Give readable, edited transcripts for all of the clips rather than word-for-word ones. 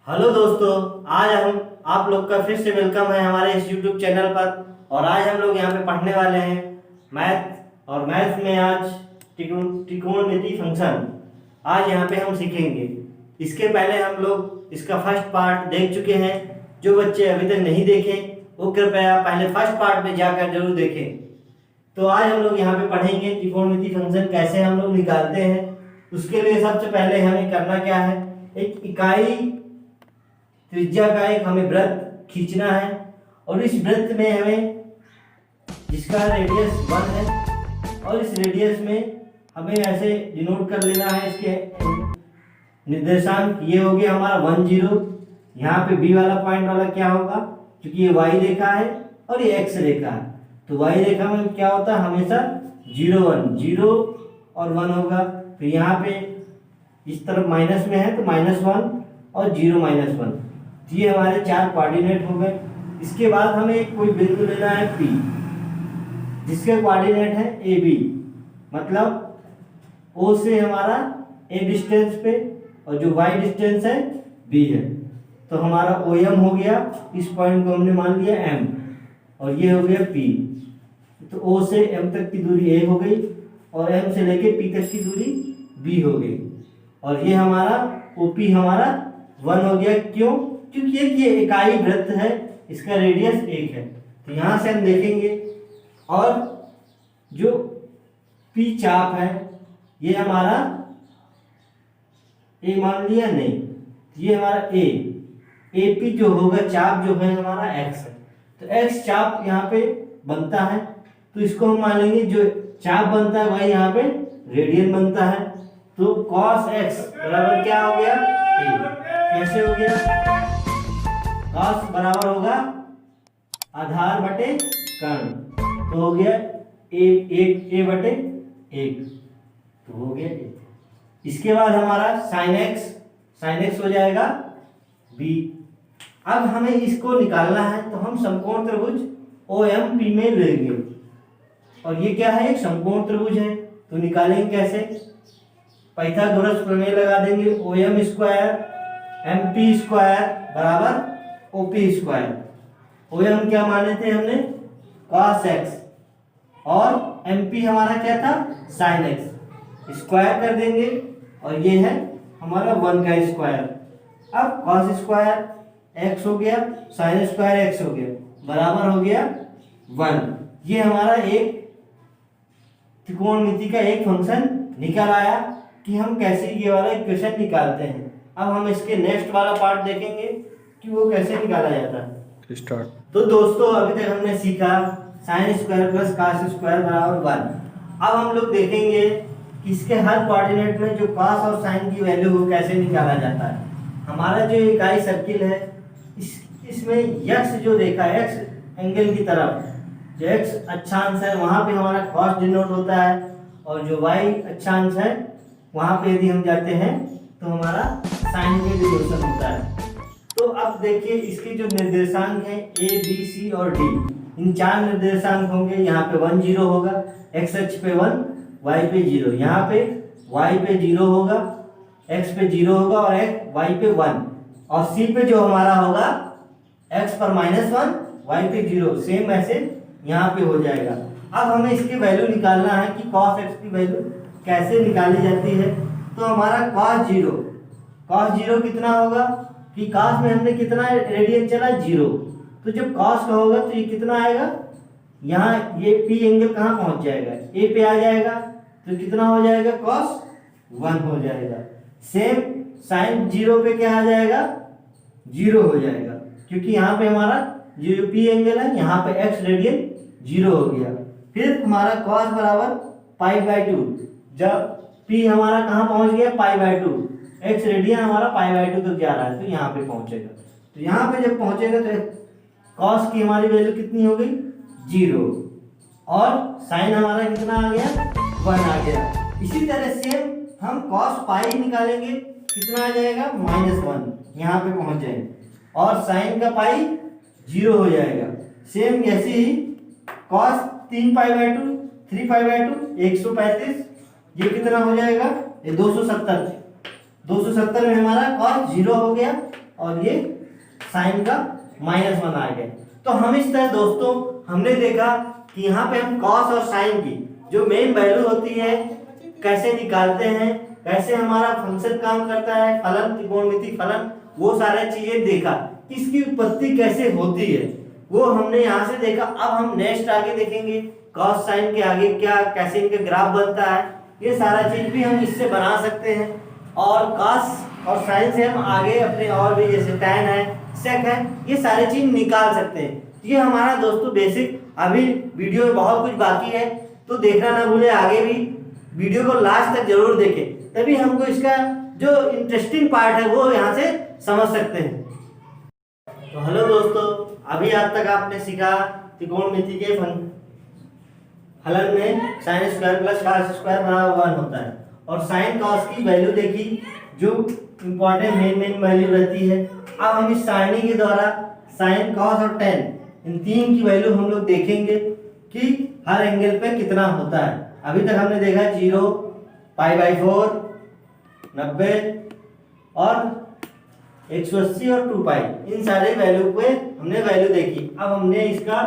Hello दोस्तों, आज हम आप लोग का फिर से वेलकम है हमारे इस यूट्यूब चैनल पर। और आज हम लोग यहाँ पे पढ़ने वाले हैं मैथ। और मैथ में आज त्रिकोणमिति फंक्शन आज यहाँ पे हम सीखेंगे। इसके पहले हम लोग इसका फर्स्ट पार्ट देख चुके हैं। जो बच्चे अभी तक नहीं देखे वो कृपया पहले फर्स्ट पार्ट में जाकर जरूर देखें। तो आज हम लोग यहाँ पे पढ़ेंगे त्रिकोणमिति फंक्शन कैसे हम लोग निकालते हैं। उसके लिए सबसे पहले हमें करना क्या है, एक इकाई त्रिज्या का एक हमें वृत्त खींचना है। और इस वृत्त में हमें जिसका रेडियस 1 है और इस रेडियस में हमें ऐसे डिनोट कर लेना है। इसके निर्देशांक ये हो गया हमारा 1 0। यहाँ पे बी वाला पॉइंट वाला क्या होगा, क्योंकि ये वाई रेखा है और ये एक्स रेखा है, तो वाई रेखा में क्या होता है हमेशा 0 1 0 और 1 होगा। फिर यहाँ पे इस तरफ माइनस में है तो -1 और 0 -1। ये हमारे 4 कोऑर्डिनेट हो गए। इसके बाद हमें एक कोई बिंदु लेना है P, जिसके कोऑर्डिनेट है AB, मतलब O से हमारा A डिस्टेंस पे और जो Y डिस्टेंस है B है। तो हमारा OM हो गया, इस पॉइंट को हमने मान लिया M, और ये हो गया P। तो O से M तक की दूरी A हो गई और M से लेके P तक की दूरी B हो गई। और ये हमारा OP हमारा 1 हो गया। क्यों? क्योंकि ये इकाई वृत्त है, इसका रेडियस 1 है। तो यहाँ से हम देखेंगे। और जो P चाप है ये हमारा A मान लिया, नहीं, ये हमारा A AP जो होगा चाप जो है हमारा X है। तो X चाप यहाँ पे बनता है, तो इसको हम मान लेंगे जो चाप बनता है वही यहाँ पे रेडियन बनता है। तो cos x बराबर क्या हो गया, A। कैसे हो गया, cos बराबर होगा आधार बटे कर्ण, तो हो गया A बटे 1, तो हो गया A। इसके बाद हमारा sin x हो जाएगा B। अब हमें इसको निकालना है, तो हम समकोण त्रिभुज OMP में लेंगे। और ये क्या है, एक समकोण त्रिभुज है, तो निकालेंगे कैसे, पाइथागोरस प्रमेय लगा देंगे। OM स्क्वायर MP स्क्वायर बराबर OP स्क्वायर। OM क्या माने थे हमने, cos x, और MP हमारा क्या था, sin x। स्क्वायर कर देंगे और ये है हमारा 1 का स्क्वायर। अब cos स्क्वायर x हो गया, sin स्क्वायर x हो गया, बराबर हो गया 1। ये हमारा एक त्रिकोणमिति का एक फंक्शन निकल आया कि हम कैसे ये वाला इक्वेशन निकालते हैं। अब हम इसके नेक्स्ट वाला पार्ट देखेंगे कि वो कैसे निकाला जाता है। स्टार्ट। तो दोस्तों अभी तक हमने सीखा sin square plus cos square बराबर 1। अब हम लोग देखेंगे कि इसके हर कोऑर्डिनेट में जो cos और sin की वैल्यू हो कैसे निकाला जाता है। हमारा जो इकाई सर्किल है इसमें x जो रेखा है, x एंगल की तरफ जो x अक्षांश है वहां पे हमारा cos डिनोट होता है, और जो y अक्षांश है वहां पे यदि हम जाते हैं तो हमारा sin के डिनोशन होता है। तो अब देखिए इसके जो निर्देशांक हैं A B C और D, इन 4 निर्देशांक होंगे। यहाँ पे 1 0 होगा, x अक्ष पे 1 y पे 0, यहाँ पे y पे 0 होगा, x पे 0 होगा और y पे 1, और C पे जो हमारा होगा x पर -1 y पे 0, सेम ऐसे यहाँ पे हो जाएगा। अब हमें इसकी वैल्यू निकालना है कि cos x की वैल्यू कैसे निकाली जाती है। तो हमारा cos 0 कितना होगा कि cos में हमने कितना रेडियन चला 0, तो जब cos का होगा तो ये कितना आएगा, यहाँ ये P एंगल कहाँ पहुंच जाएगा, A पे आ जाएगा, तो कितना हो जाएगा cos 1 हो जाएगा। सेम sin 0 पे क्या आ जाएगा, 0 हो जाएगा, क्योंकि यहाँ पे हमारा जो P एंगल है यहाँ पे x रेडियन 0 हो गया। फिर हमारा cos बराबर π/2, जब P हमारा कहाँ पहुंच गया, π/2, x रेडियन हमारा π/2 तक जा रहा है, तो यहाँ पे पहुंचेगा। तो यहाँ पे जब पहुंचेगा तो cos की हमारी वैल्यू कितनी हो गई, 0, और sin हमारा कितना आ गया, 1 आ गया। इसी तरह से हम cos π निकालेंगे, कितना आ जाएगा, -1, यहाँ पे पहुंच जाएंगे, और sin का पाई 0 हो जाएगा। सेम ऐसे ही cos 3π/2 3π/2 135, ये कितना हो जाएगा, ये 270 में हमारा cos 0 हो गया और ये साइन का -1 आ गया। तो हम इस तरह दोस्तों हमने देखा कि यहाँ पे हम कॉस और साइन की जो मेन वैल्यू होती है कैसे निकालते हैं, कैसे हमारा फंक्शन काम करता है, फलन, त्रिकोणमिति फलन, वो सारी चीजें देखा। इसकी उत्पत्ति कैसे होती है वो हमने यहाँ से देखा। अब हम नेक्स्ट आगे देखेंगे कॉस साइन के आगे क्या कैसे इनके ग्राफ बनता है, ये सारा चीज भी हम इससे बना सकते हैं। और कॉस और साइन से हम आगे अपने और भी जैसे tan है, sec है, ये सारी चीज निकाल सकते हैं। ये हमारा दोस्तों बेसिक, अभी वीडियो में बहुत कुछ बाकी है तो देखना ना भूले, आगे भी वीडियो को लास्ट तक जरूर देखें, तभी हमको इसका जो इंटरेस्टिंग पार्ट है वो यहाँ से समझ सकते हैं। तो हेलो दोस्तों, अभी आज तक आपने सीखा त्रिकोणमिति के फलन में sine square plus cos square बराबर 1 होता है, और साइन कॉस की वैल्यू देखी जो इम्पोर्टेंट मेन वैल्यू रहती है। अब हम इस सारणी के द्वारा साइन कॉस और tan इन तीन की वैल्यू हम लोग देखेंगे कि हर एंगल पे कितना होता है। अभी तक हमने देखा 0, π/4, 90 और 180 और 2π, इन सारे वैल्यू पे हमने वैल्यू देखी। अब हमने इसका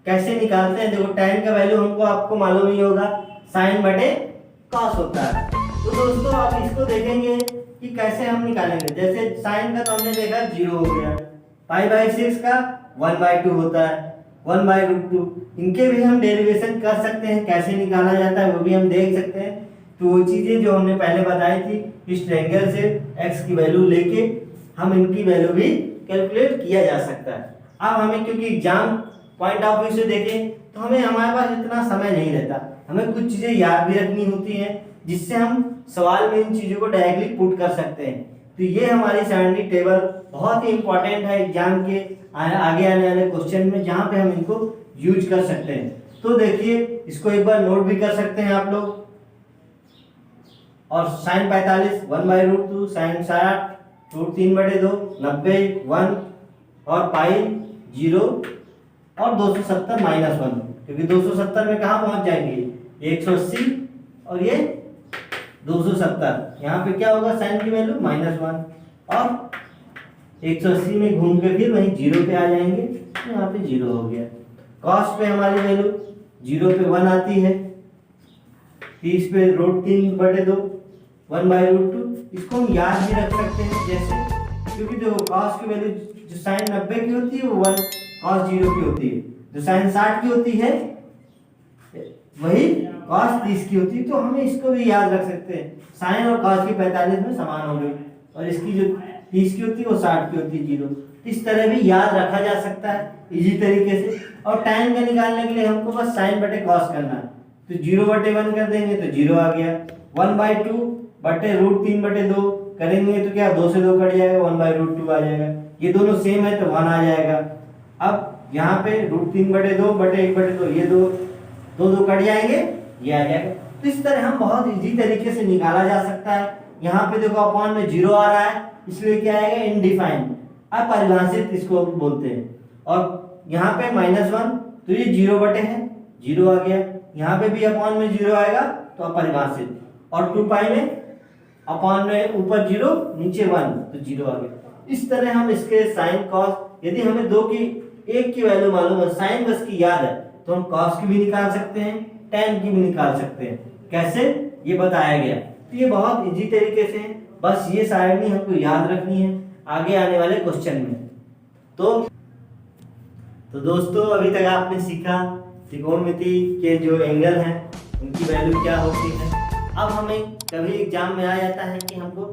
कैसे निकालते हैं, देखो tan का वैल्यू हमको आपको मालूम ही होगा, साइन बटे कॉस होता है। तो दोस्तों आप इसको देखेंगे कि कैसे हम निकालेंगे। जैसे साइन का तो हमने देखा 0 हो गया, π/6 का 1/2 होता है, 1/√2। इनके भी हम डेरिवेशन कर सकते हैं, कैसे निकाला जाता है वो भी हम देख सकते हैं। तो वो चीजें जो हमने पहले बताई थी, इस ट्रायंगल से x की वैल्यू लेके हम इनकी वैल्यू भी कैलकुलेट किया जा सकता है। अब हमें क्योंकि एग्जाम पॉइंट ऑफ व्यू से देखें तो हमें हमारे पास इतना समय नहीं रहता, हमें कुछ चीजें याद भी रखनी होती हैं जिससे हम सवाल में इन चीजों को डायरेक्टली पुट कर सकते हैं। तो ये हमारी सारणी टेबल बहुत ही इंपॉर्टेंट है एग्जाम के आगे आने वाले क्वेश्चन में, जहाँ पे हम इनको यूज कर सकते हैं। तो देखिए इसको एक बार नोट भी कर सकते हैं आप लोग। और साइन 45 1/√2, साइन 60 √3/2, 90 1 और पाई 0 और 270 -1, क्योंकि 270 में कहाँ पहुंच जाएंगे 180 और ये 270, यहाँ पे क्या होगा साइन की वैल्यू -1 और 180 में घूम के फिर वहीं 0 पे आ जाएंगे, तो यहाँ पे 0 हो गया। कॉस पे हमारी वैल्यू 0 पे 1 आती है, 30 पे √3/2 1/√2। इसको हम याद भी रख सकते हैं जैसे, क्योंकि देखो कॉस की वैल्यू जो साइन 90 की होती है वो 1, कॉस 0 की होती है, जो साइन 60 की होती है वही कॉस 30 की होती है। तो हमें इसको भी याद रख सकते हैं, साइन और कॉस की 45 में समान हो गई, और इसकी जो 30 की होती है वो 60 की होती है 0। इस तरह भी याद रखा जा सकता है इजी तरीके से। और tan का निकालने के लिए हमको बस साइन बटे कॉस करना है, तो 0/1 कर देंगे तो 0 आ गया, 1/2 बटे √3/2 करेंगे तो क्या 2 से 2 कट जाएगा, 1/√2 आ जाएगा। ये दोनों सेम है तो 1 आ जाएगा। अब यहाँ पे √3/2 बटे 1/2, ये 2 कट जाएंगे, ये आ जाएगा। तो इस तरह हम बहुत इजी तरीके से निकाला जा सकता है। यहाँ पे देखो अपॉन में 0 आ रहा है, इसलिए क्या आएगा इनडिफाइंड, अपरिभाषित इसको बोलते हैं। और यहाँ पे -1 तो ये 0 बटे है, 0 आ गया। यहाँ पे भी अपॉन में 0 आएगा तो अपरिभाषित, और 2π में अपॉन में ऊपर 0 नीचे 1 तो 0 आ गया। इस तरह हम इसके साइन कॉस, यदि हमें दो की एक की वैल्यू मालूम है, साइन बस की याद है, तो हम कॉस की भी निकाल सकते हैं, tan की भी निकाल सकते हैं। कैसे ये बताया गया। तो ये बहुत इजी तरीके से, बस ये सारणी हमको याद रखनी है आगे आने वाले क्वेश्चन में। तो दोस्तों अभी तक आपने सीखा त्रिकोणमिति के जो एंगल हैं उनकी वैल्यू क्या होती है। अब हमें कभी एग्जाम में आ जाता है कि हमको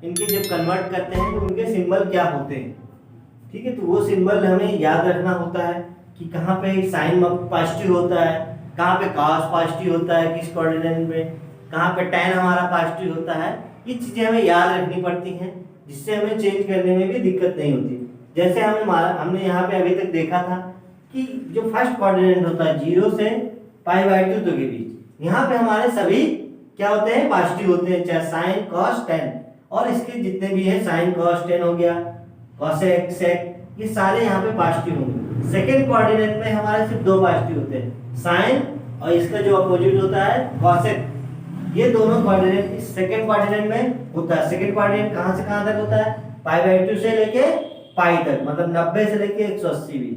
इनके जब कन्वर्ट करते हैं तो उनके सिंबल क्या होते हैं, ठीक है। तो वो सिंबल हमें याद रखना होता है कि कहाँ पे साइन पॉजिटिव होता है, कहाँ पे कॉस पॉजिटिव होता है, किस कोऑर्डिनेट में, कहाँ पे tan हमारा पॉजिटिव होता है। ये चीज़ें हमें याद रखनी पड़ती हैं, जिससे हमें चेंज करने में भी दिक्कत नहीं होती। जैसे हमने यहाँ पे अभी तक देखा था कि जो फर्स्ट कोऑर्डिनेट होता है 0 से π/2 के बीच, यहाँ पे हमारे सभी क्या होते हैं पॉजिटिव होते हैं, चाहे साइन कॉस tan, और इसके जितने भी है साइन कॉस tan हो गया, कॉसेक सेक, ये सारे यहाँ पे पॉजिटिव होंगे। सेकंड कोऑर्डिनेट में हमारे सिर्फ 2 पॉजिटिव होते हैं, साइन और इसका जो अपोजिट होता है कॉसेक। ये दोनों कोऑर्डिनेट इस सेकंड कोऑर्डिनेट में होता है। सेकंड कोऑर्डिनेट कहाँ से कहाँ तक होता है π/2 से लेके पाई तक, मतलब 90 से लेके 180 भी।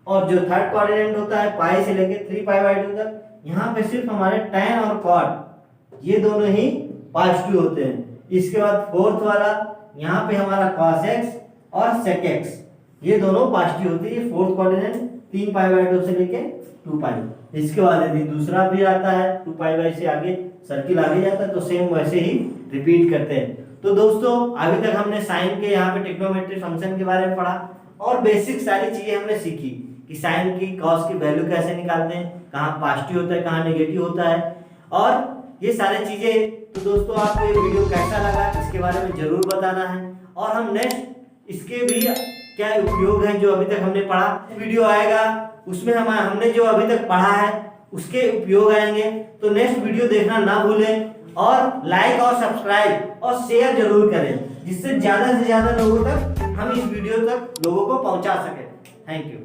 और जो थर्ड कोऑर्डिनेट होता है पाई से लेके 3π/2 तक, यहाँ पे सिर्फ हमारे tan और cot ये दोनों ही पॉजिटिव होते हैं। इसके बाद फोर्थ वाला यहाँ पे हमारा cos x और sec x ये दोनों पॉजिटिव होती है। फोर्थ कोऑर्डिनेट 3π/2 से लेके 2π। इसके बाद यदि दूसरा भी आता है 2π से आगे सर्किल आगे जाता है तो सेम वैसे ही रिपीट करते हैं। तो दोस्तों अभी तक हमने साइन के यहाँ पे ट्रिग्नोमेट्री फंक्शन के बारे में पढ़ा और बेसिक सारी चीजें हमने सीखी कि साइन की कॉस की वैल्यू कैसे निकालते हैं, कहाँ पॉजिटिव होता है कहाँ नेगेटिव होता है और ये सारी चीजें। तो दोस्तों आपको ये वीडियो कैसा लगा इसके बारे में जरूर बताना है। और हम नेक्स्ट इसके भी क्या उपयोग है जो अभी तक हमने पढ़ा, वीडियो आएगा उसमें हमने जो अभी तक पढ़ा है उसके उपयोग आएंगे। तो नेक्स्ट वीडियो देखना ना भूलें और लाइक और सब्सक्राइब और शेयर जरूर करें जिससे ज्यादा से ज्यादा लोगों तक हम इस वीडियो तक लोगों को पहुंचा सकें। Thank you.